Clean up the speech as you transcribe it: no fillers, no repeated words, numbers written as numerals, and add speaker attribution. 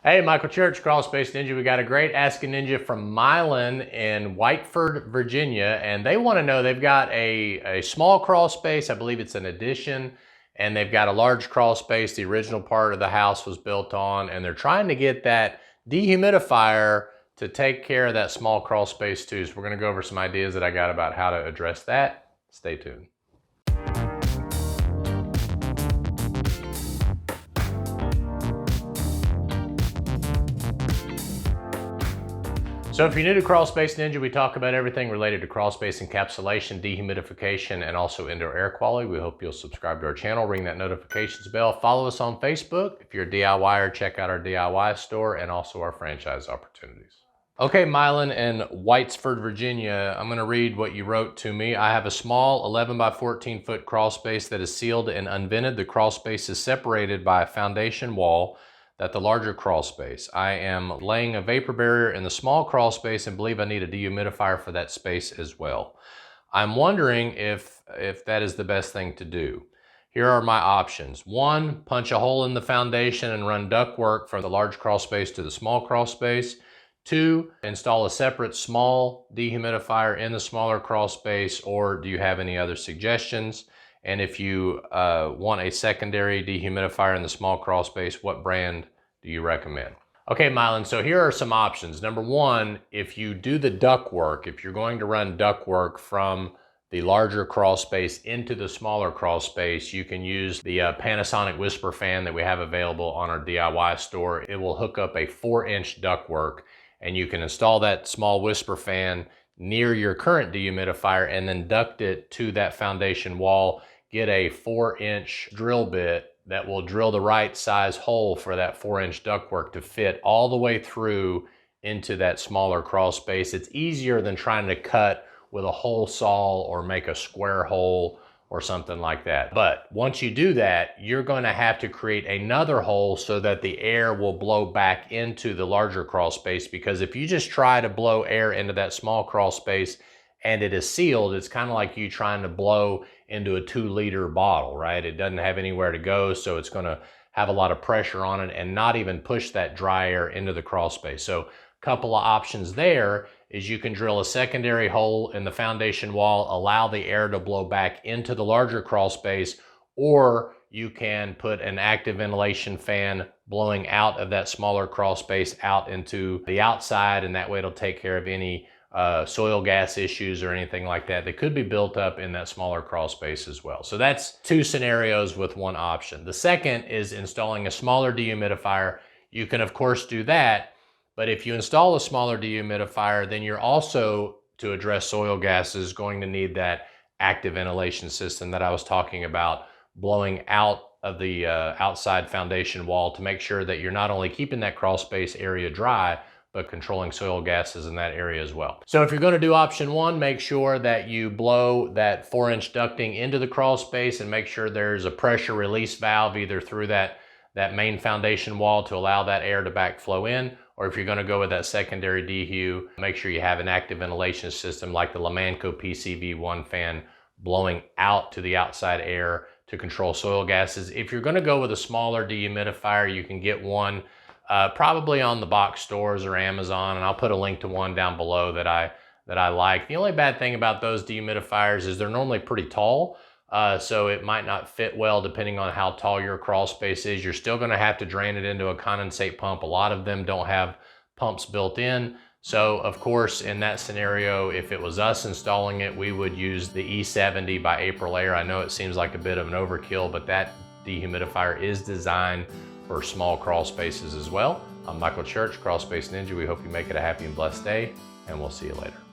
Speaker 1: Hey, Michael Church, Crawl Space Ninja. We got a great Ask a Ninja from Mylan in Whiteford, Virginia, and they want to know, they've got a small crawl space, I believe it's an addition, and they've got a large crawl space the original part of the house was built on, and they're trying to get that dehumidifier to take care of that small crawl space too. So we're going to go over some ideas that I got about how to address that. Stay tuned. So if you're new to Crawl Space Ninja, we talk about everything related to crawl space encapsulation, dehumidification, and also indoor air quality. We hope you'll subscribe to our channel, ring that notifications bell, follow us on Facebook. If you're a DIYer, check out our DIY store and also our franchise opportunities. Okay, Mylan in Whiteford, Virginia, I'm gonna read what you wrote to me. I have a small 11 by 14 foot crawl space that is sealed and unvented. The crawl space is separated by a foundation wall that the larger crawl space. I am laying a vapor barrier in the small crawl space and believe I need a dehumidifier for that space as well. I'm wondering if that is the best thing to do. Here are my options. 1, punch a hole in the foundation and run ductwork from the large crawl space to the small crawl space. 2, install a separate small dehumidifier in the smaller crawl space, or do you have any other suggestions? And if you want a secondary dehumidifier in the small crawl space, what brand do you recommend? Okay, Mylan, so here are some options. Number 1, if you do the ductwork, if you're going to run ductwork from the larger crawl space into the smaller crawl space, you can use the Panasonic whisper fan that we have available on our DIY store. It will hook up a 4-inch ductwork, and you can install that small whisper fan near your current dehumidifier and then duct it to that foundation wall. Get a 4-inch drill bit that will drill the right size hole for that 4-inch ductwork to fit all the way through into that smaller crawl space. It's easier than trying to cut with a hole saw or make a square hole or something like that. But once you do that, you're going to have to create another hole so that the air will blow back into the larger crawl space, because if you just try to blow air into that small crawl space and it is sealed, it's kind of like you trying to blow into a 2-liter bottle, right? It doesn't have anywhere to go, so it's going to have a lot of pressure on it and not even push that dry air into the crawl space. So a couple of options there is you can drill a secondary hole in the foundation wall, allow the air to blow back into the larger crawl space, or you can put an active ventilation fan blowing out of that smaller crawl space out into the outside, and that way it'll take care of any soil gas issues or anything like that that could be built up in that smaller crawl space as well. So that's 2 scenarios with 1 option. The second is installing a smaller dehumidifier. You can of course do that, but if you install a smaller dehumidifier, then you're also, to address soil gases, going to need that active ventilation system that I was talking about, blowing out of the outside foundation wall to make sure that you're not only keeping that crawl space area dry, but controlling soil gases in that area as well. So if you're going to do option 1, make sure that you blow that 4-inch ducting into the crawl space and make sure there's a pressure release valve either through that main foundation wall to allow that air to backflow in, or if you're going to go with that secondary dehu, make sure you have an active ventilation system like the Lomanco PCV1 fan blowing out to the outside air to control soil gases. If you're going to go with a smaller dehumidifier, you can get one probably on the box stores or Amazon, and I'll put a link to one down below that I like. The only bad thing about those dehumidifiers is they're normally pretty tall, so it might not fit well depending on how tall your crawl space is. You're still going to have to drain it into a condensate pump. A lot of them don't have pumps built in. So of course, in that scenario, if it was us installing it, we would use the E70 by AprilAire. I know it seems like a bit of an overkill, but that dehumidifier is designed for small crawl spaces as well. I'm Michael Church, Crawl Space Ninja. We hope you make it a happy and blessed day, and we'll see you later.